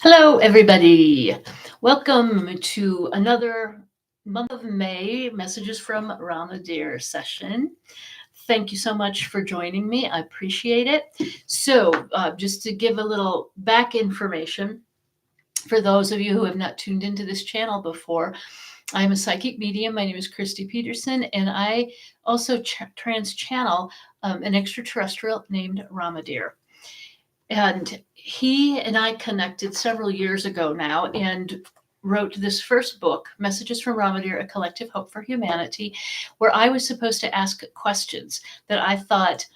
Hello, everybody. Welcome to another month of May Messages from Ramadear session. Thank you so much for joining me. I appreciate it. Just to give a little back information for those of you who have not tuned into this channel before, I'm a psychic medium. My name is Christy Peterson, and I also trans channel an extraterrestrial named Ramadear. And he and I connected several years ago now and wrote this first book, Messages from Ramadear, A Collective Hope for Humanity, where I was supposed to ask questions that I thought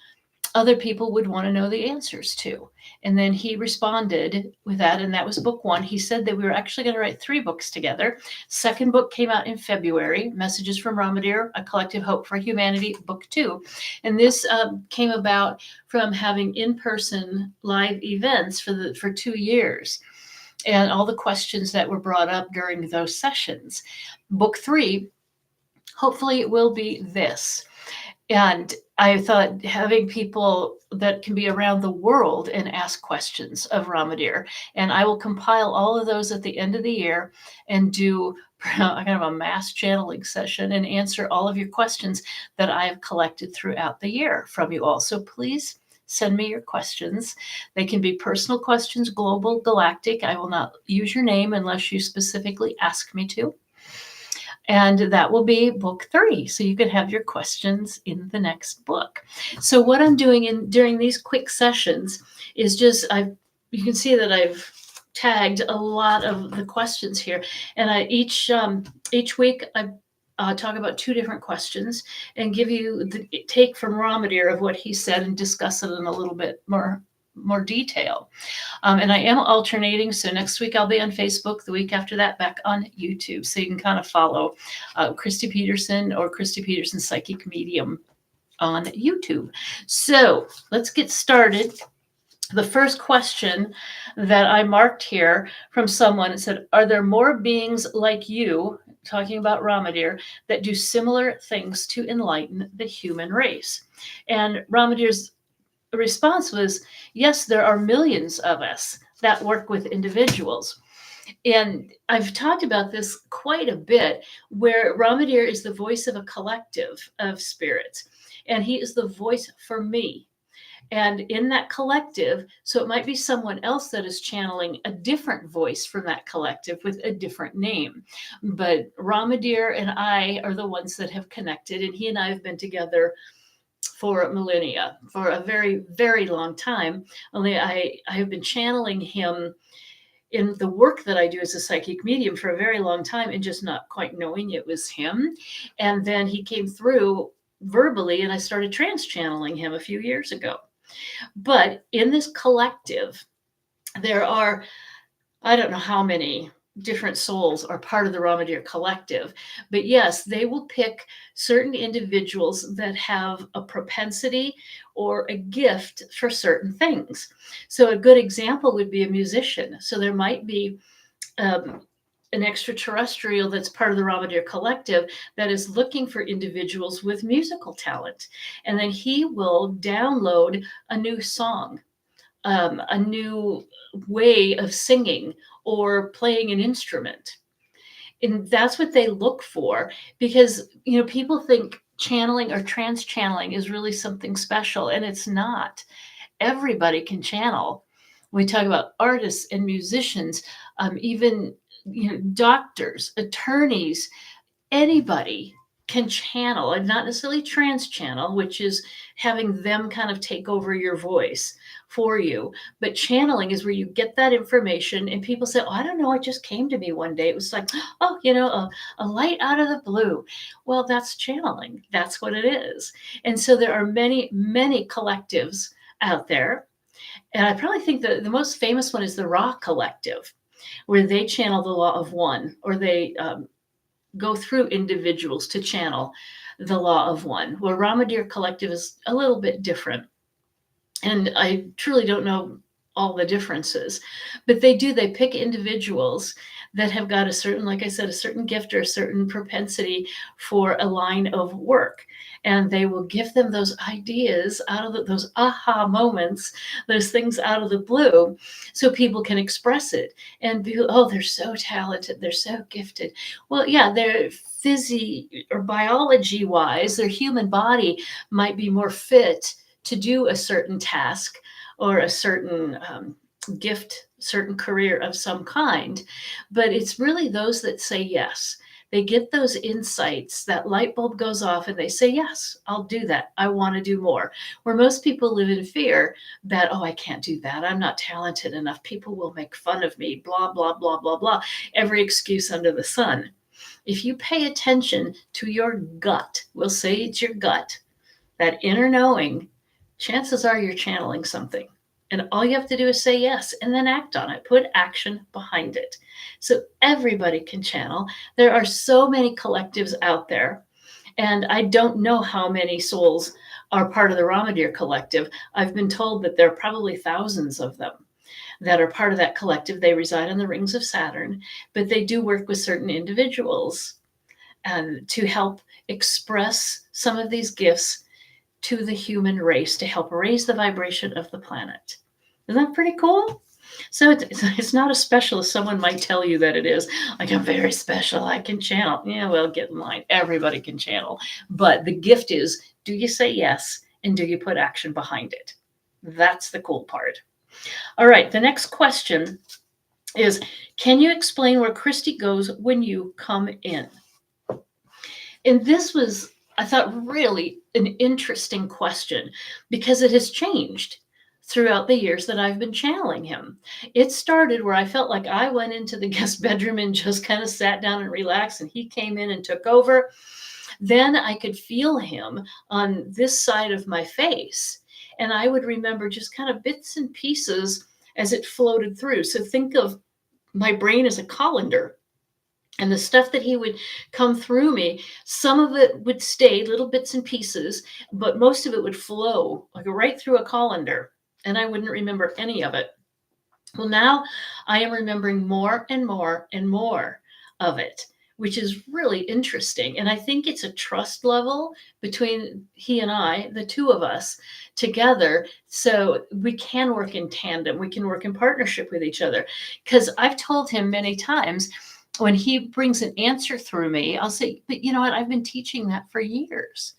other people would want to know the answers to. And then he responded with that, and that was book one. He said that we were actually going to write 3 books together. Second book came out in February, Messages from Ramadear, A Collective Hope for Humanity, book 2. And this came about from having in-person live events for 2 years, and all the questions that were brought up during those sessions. Book 3, hopefully it will be this. And I thought having people that can be around the world and ask questions of Ramadear, and I will compile all of those at the end of the year and do kind of a mass channeling session and answer all of your questions that I have collected throughout the year from you all. So please send me your questions. They can be personal questions, global, galactic. I will not use your name unless you specifically ask me to. And that will be book 3. So you can have your questions in the next book. So what I'm doing during these quick sessions is just, you can see that I've tagged a lot of the questions here. And each week I talk about 2 different questions and give you the take from Ramadear of what he said and discuss it in a little bit more detail. And I am alternating. So next week I'll be on Facebook. The week after that, back on YouTube. So you can kind of follow Christy Peterson or Christy Peterson Psychic Medium on YouTube. So let's get started. The first question that I marked here from someone said, are there more beings like you, talking about Ramadear, that do similar things to enlighten the human race? And Ramadear's response was, yes, there are millions of us that work with individuals. And I've talked about this quite a bit, where Ramadear is the voice of a collective of spirits, and he is the voice for me. And in that collective, so it might be someone else that is channeling a different voice from that collective with a different name. But Ramadear and I are the ones that have connected, and he and I have been together for millennia, for a very, very long time. Only I have been channeling him in the work that I do as a psychic medium for a very long time and just not quite knowing it was him. And then he came through verbally and I started trans channeling him a few years ago. But in this collective, there are, I don't know how many different souls are part of the Ramadear collective. But yes, they will pick certain individuals that have a propensity or a gift for certain things. So a good example would be a musician. So there might be an extraterrestrial that's part of the Ramadear collective that is looking for individuals with musical talent. And then he will download a new song, a new way of singing or playing an instrument. And that's what they look for, because, people think channeling or trans channeling is really something special, and it's not. Everybody can channel. We talk about artists and musicians, even, doctors, attorneys, anybody can channel, and not necessarily trans channel, which is having them kind of take over your voice for you. But channeling is where you get that information and people say, oh, I don't know, it just came to me one day. It was like, oh, a light out of the blue. Well, that's channeling. That's what it is. And so there are many, many collectives out there. And I probably think that the most famous one is the Ra Collective, where they channel the law of one, or they go through individuals to channel the law of one, where Ramadear collective is a little bit different. And I truly don't know all the differences, but they pick individuals that have got a certain, like I said, a certain gift or a certain propensity for a line of work. And they will give them those ideas out of those aha moments, those things out of the blue, so people can express it and be, oh, they're so talented, they're so gifted. Well, yeah, they're or biology wise, their human body might be more fit to do a certain task or a certain gift, certain career of some kind. But it's really those that say yes. They get those insights, that light bulb goes off, and they say, yes, I'll do that. I want to do more. Where most people live in fear that, oh, I can't do that. I'm not talented enough. People will make fun of me, blah, blah, blah, blah, blah. Every excuse under the sun. If you pay attention to your gut, we'll say it's your gut, that inner knowing, chances are you're channeling something. And all you have to do is say yes and then act on it. Put action behind it. So everybody can channel. There are so many collectives out there. And I don't know how many souls are part of the Ramadear collective. I've been told that there are probably thousands of them that are part of that collective. They reside on the rings of Saturn, but they do work with certain individuals to help express some of these gifts to the human race to help raise the vibration of the planet. Isn't that pretty cool? So it's not as special as someone might tell you that it is. Like, I'm very special, I can channel. Yeah, well, get in line. Everybody can channel. But the gift is, do you say yes and do you put action behind it? That's the cool part. All right, the next question is, can you explain where Christy goes when you come in? And this was, I thought, really an interesting question because it has changed throughout the years that I've been channeling him. It started where I felt like I went into the guest bedroom and just kind of sat down and relaxed, and he came in and took over. Then I could feel him on this side of my face. And I would remember just kind of bits and pieces as it floated through. So think of my brain as a colander. And the stuff that he would come through me, some of it would stay, little bits and pieces, but most of it would flow like right through a colander. And I wouldn't remember any of it. Well, now I am remembering more and more and more of it, which is really interesting. And I think it's a trust level between he and I, the two of us together. So we can work in tandem. We can work in partnership with each other. Because I've told him many times, when he brings an answer through me, I'll say, but you know what? I've been teaching that for years.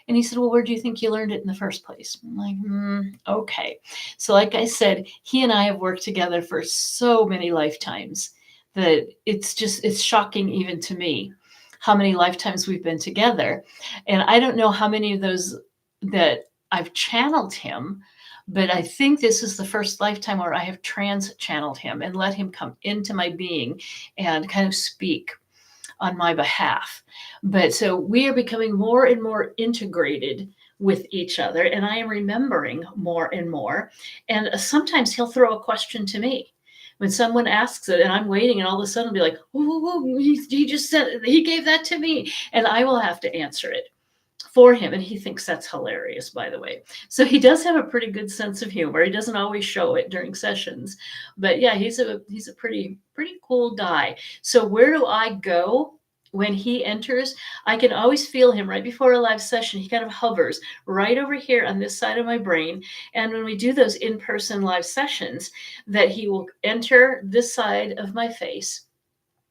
And he said, well, where do you think you learned it in the first place? I'm like, okay. So like I said, he and I have worked together for so many lifetimes that it's shocking even to me how many lifetimes we've been together. And I don't know how many of those that I've channeled him, but I think this is the first lifetime where I have trans-channeled him and let him come into my being and kind of speak on my behalf. But so we are becoming more and more integrated with each other, and I am remembering more and more. And sometimes he'll throw a question to me. When someone asks it and I'm waiting, and all of a sudden I'll be like, oh, he just said, he gave that to me. And I will have to answer it for him. And he thinks that's hilarious, by the way. So he does have a pretty good sense of humor. He doesn't always show it during sessions, but yeah, he's a pretty cool guy. So where do I go when he enters? I can always feel him right before a live session. He kind of hovers right over here on this side of my brain. And when we do those in-person live sessions, that he will enter this side of my face.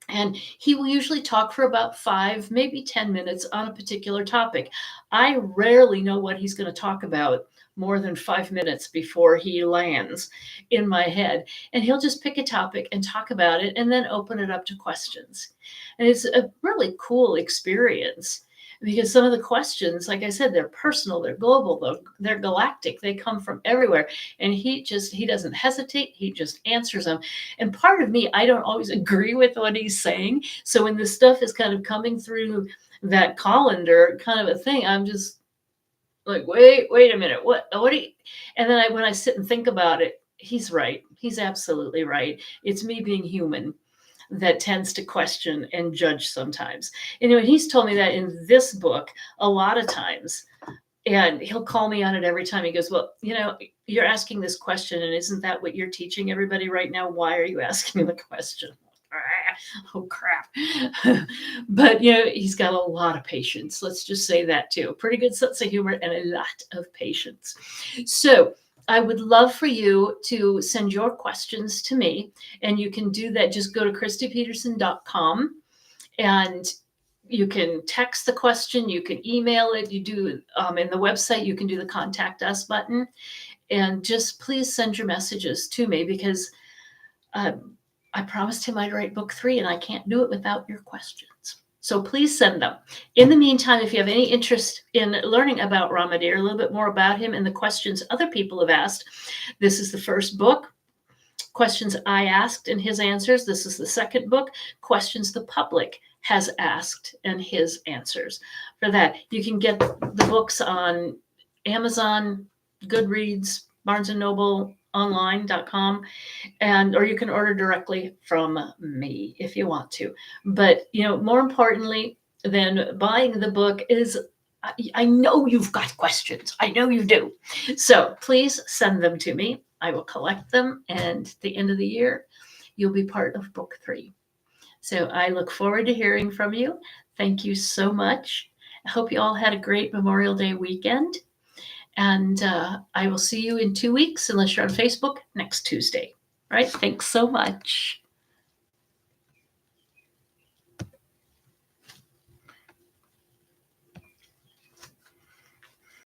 And he will usually talk for about 5, maybe 10 minutes on a particular topic. I rarely know what he's going to talk about more than 5 minutes before he lands in my head. And he'll just pick a topic and talk about it and then open it up to questions. And it's a really cool experience because some of the questions, like I said, they're personal, they're global, they're galactic, they come from everywhere. And he doesn't hesitate, he just answers them. And part of me, I don't always agree with what he's saying. So when this stuff is kind of coming through that colander kind of a thing, I'm just like, wait a minute, what do you? And then when I sit and think about it, he's right. He's absolutely right. It's me being human that tends to question and judge sometimes. Anyway, he's told me that in this book a lot of times, and he'll call me on it every time. He goes, well, you're asking this question, and isn't that what you're teaching everybody right now? Why are you asking the question? Oh, crap. But, he's got a lot of patience. Let's just say that too. A pretty good sense of humor and a lot of patience. So I would love for you to send your questions to me, and you can do that. Just go to christypeterson.com, and you can text the question, you can email it, you do in the website, you can do the contact us button, and just please send your messages to me, because I promised him I'd write book 3, and I can't do it without your questions. So please send them. In the meantime, if you have any interest in learning about Ramadear, a little bit more about him and the questions other people have asked, this is the first book, Questions I Asked and His Answers. This is the second book, Questions the Public has Asked and His Answers. For that, you can get the books on Amazon, Goodreads, Barnes & Noble, online.com, or you can order directly from me if you want to. But, more importantly than buying the book is, I know you've got questions. I know you do. So please send them to me. I will collect them, and at the end of the year, you'll be part of book 3. So I look forward to hearing from you. Thank you so much. I hope you all had a great Memorial Day weekend. And I will see you in 2 weeks, unless you're on Facebook, next Tuesday. All right? Thanks so much.